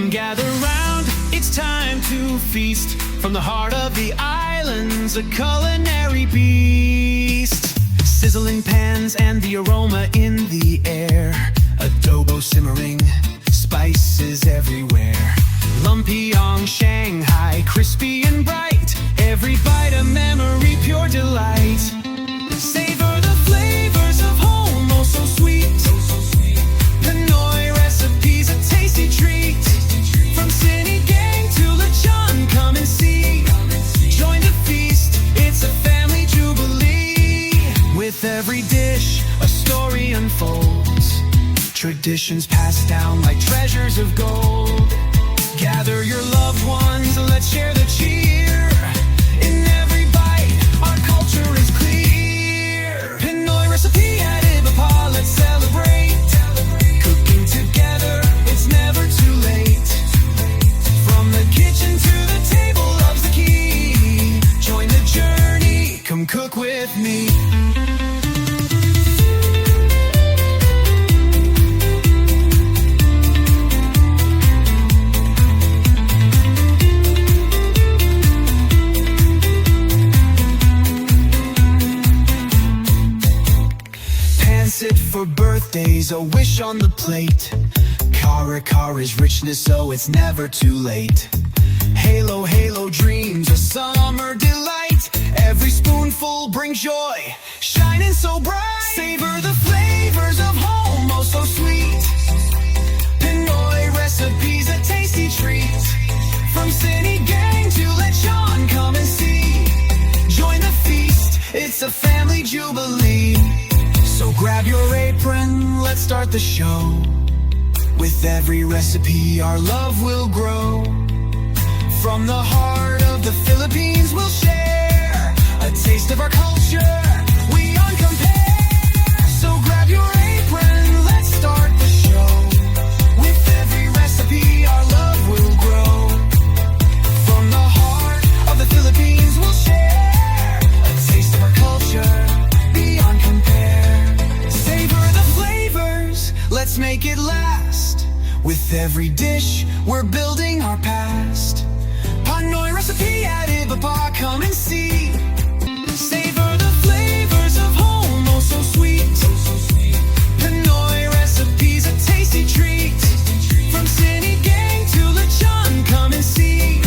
Gather round, it's time to feast. From the heart of the islands, a culinary beast. Sizzling pans and the aroma in the air. Adobo simmering, spices everywhere. Lumpia, Shanghai, crispy and bright. Every bite a memory, pure delight. Savor the flavors of home, oh so sweet. Pinoy recipes, a tasty treat. From Cine Gang to Lechon, come and see. Join the feast, it's a family jubilee. With every dish, a story unfolds. Traditions passed down like treasures of gold. Gather your loved ones, let's share the cheer. In every bite, our culture is clear. Pinoy recipe at Ibapa, let's celebrate. Cooking together, it's never too late. From the kitchen to the table, love's the key. Join the journey, come cook with me. Sit for birthdays, a wish on the plate. Kara is richness, so it's never too late. Halo, halo dreams, a summer delight. Every spoonful brings joy, shining so bright. Savor the flavors of home, oh so sweet. Pinoy recipes, a tasty treat. From Cine Gang to Lechon, come and see. Join the feast, it's a family jubilee. So grab your apron, let's start the show. With every recipe, our love will grow. From the heart of the Philippines, we'll share a taste of our culture, we uncompare. So grab your apron, let's start the show. With every recipe, our love will grow. From the heart of the Philippines, we'll share a taste of our culture, beyond compare. Savor the flavors, let's make it last. With every dish, we're building our past. Pinoy recipe at Ibapa, come and see. Savor the flavors of home, oh so sweet. Pinoy recipes, a tasty treat. From Cine Gang to Lechon, come and see.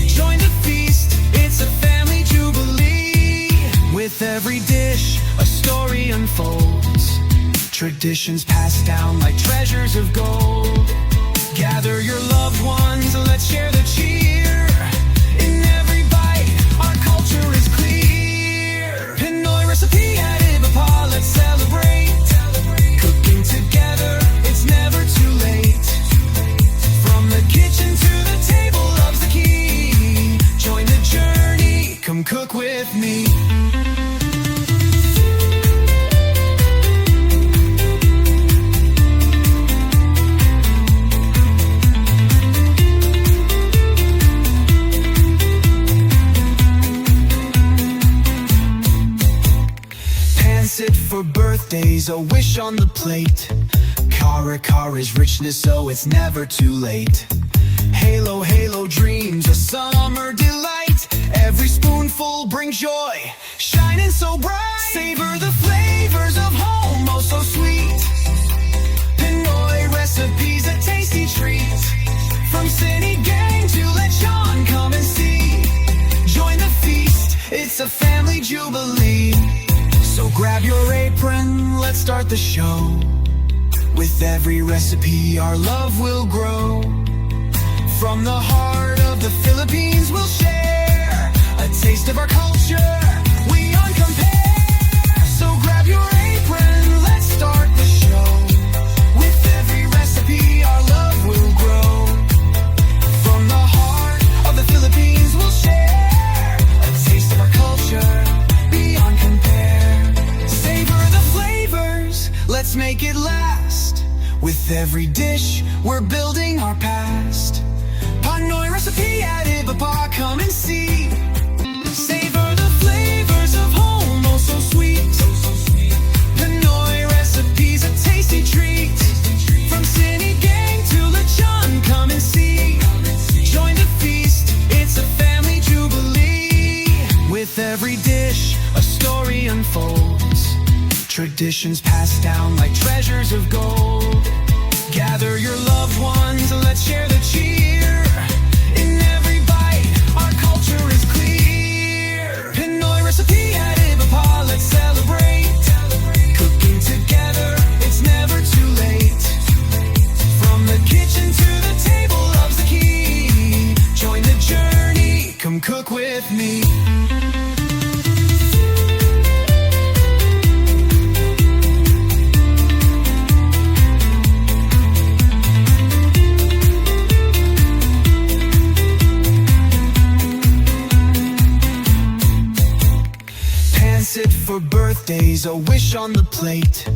Join the feast, it's a family jubilee. With every dish, a story unfolds. Traditions passed down like treasures of gold. Gather your loved ones, let's share the cheer. In every bite, our culture is clear. Pinoy recipe at Ibapa, let's celebrate. Cooking together, it's never too late. From the kitchen to the table, love's the key. Join the journey, come cook with me. Sit for birthdays, a wish on the plate. Kara is richness, so it's never too late. Halo, halo dreams, a summer delight. Every spoonful brings joy, shining so bright. Savor the flavors of home, oh so sweet. Pinoy recipes, a tasty treat. From Cine Gang to Lechon, come and see. Join the feast, it's a family jubilee. So grab your apron, let's start the show. With every recipe, our love will grow. From the heart of the Philippines, we'll share a taste of our culture, we uncompare. So grab your apron, let's start the show. With every recipe, our love will grow. From the heart of the Philippines, we'll share a taste of our culture, beyond compare. Savor the flavors, let's make it last. With every dish, we're building our past. Pinoy recipe at Ibapa, come and see. Savor the flavors of home, oh so sweet. Pinoy recipes, a tasty treat. From Cine Gang to Lechon, come and see. Traditions passed down like treasures of gold. Gather your loved ones, let's share the cheer. In every bite, our culture is clear. Pinoy recipe at Ibapa, let's celebrate. Cooking together, it's never too late. From the kitchen to the table, love's the key. Join the journey, come cook with me. Sit for birthdays, a wish on the plate.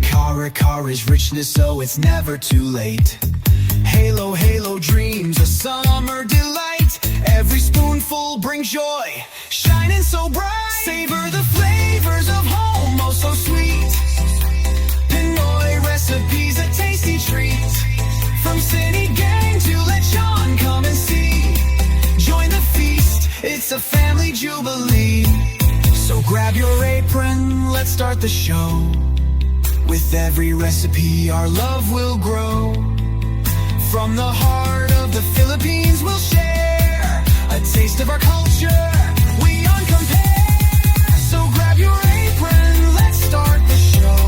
Kara is richness, so it's never too late. Halo, halo dreams, a summer delight. Every spoonful brings joy, shining so bright. Savor the flavors of home, oh so sweet. Pinoy recipes, a tasty treat. From city gang to lechon, come and see. Join the feast, it's a family jubilee. So grab your apron, let's start the show. With every recipe, our love will grow. From the heart of the Philippines, we'll share a taste of our culture, we uncompare. So grab your apron, let's start the show.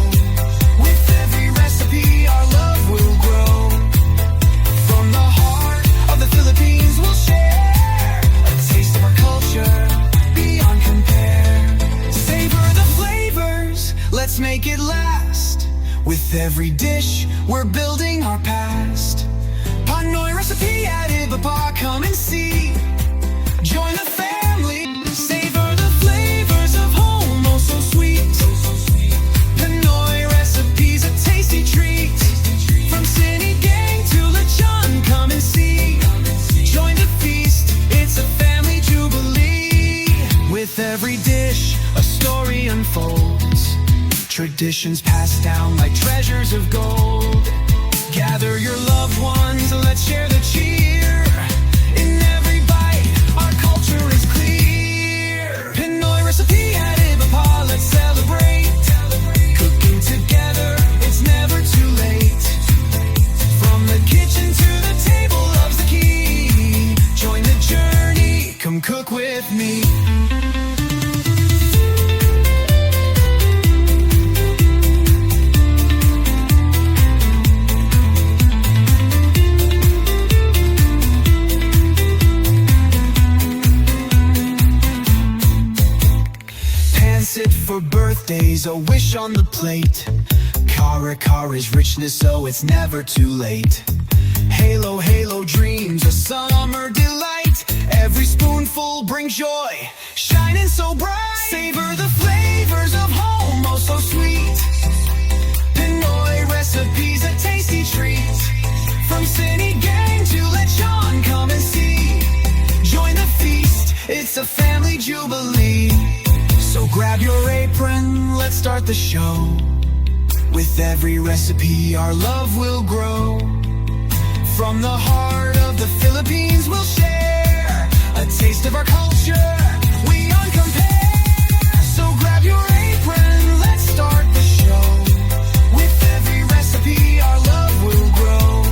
With every recipe, our love will grow. From the heart of the Philippines, we'll share a taste of our culture, beyond compare. Savor the flavors, let's make it last. With every dish, we're building our past. Pinoy recipe at Ibapa, come and see. Join the family, savor the flavors of home, oh so sweet. Pinoy recipes, a tasty treat. From city gang to lechon, come and see. Join the feast, it's a family jubilee. With every dish, a story unfolds. Traditions passed down like treasures of gold. Gather your loved ones, let's share the cheer. In every bite, our culture is clear. Pinoy recipe at Ibapa, let's celebrate. Cooking together, it's never too late. From the kitchen to the table, love's the key. Join the journey, come cook with me. Sit for birthdays, a wish on the plate. Kara is richness, so it's never too late. Halo, halo dreams, a summer delight. Every spoonful brings joy, shining so bright. Savor the flavors of home, oh so sweet. Pinoy recipes, a tasty treat. From city gang to lechon, come and see. Join the feast, it's a family jubilee. So grab your apron, let's start the show. With every recipe, our love will grow. From the heart of the Philippines, we'll share a taste of our culture, we uncompare. So grab your apron, let's start the show. With every recipe, our love will grow.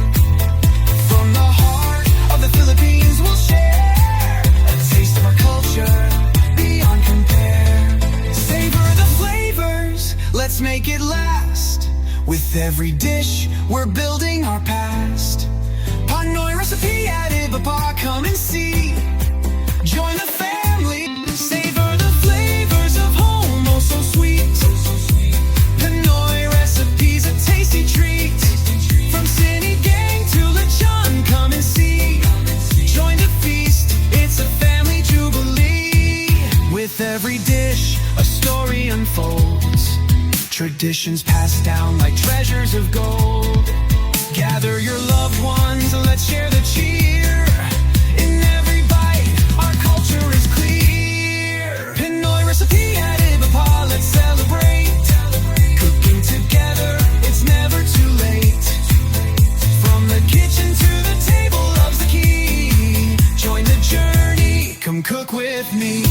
From the heart of the Philippines, we'll share a taste of our culture, beyond compare. Savor the flavors, let's make it last. With every dish, we're building our past. Pinoy recipe at Ibapa, come and see. Join the family, savor the flavors of home, oh so sweet. Pinoy recipes, a tasty treat. From city gang to lechon, come and see. Join the feast, it's a family jubilee. With every dish, a story unfolds. Traditions passed down like treasures of gold. Gather your loved ones, let's share the cheer. In every bite, our culture is clear. Pinoy recipe at Ibapa, let's celebrate. Cooking together, it's never too late. From the kitchen to the table, love's the key. Join the journey, come cook with me.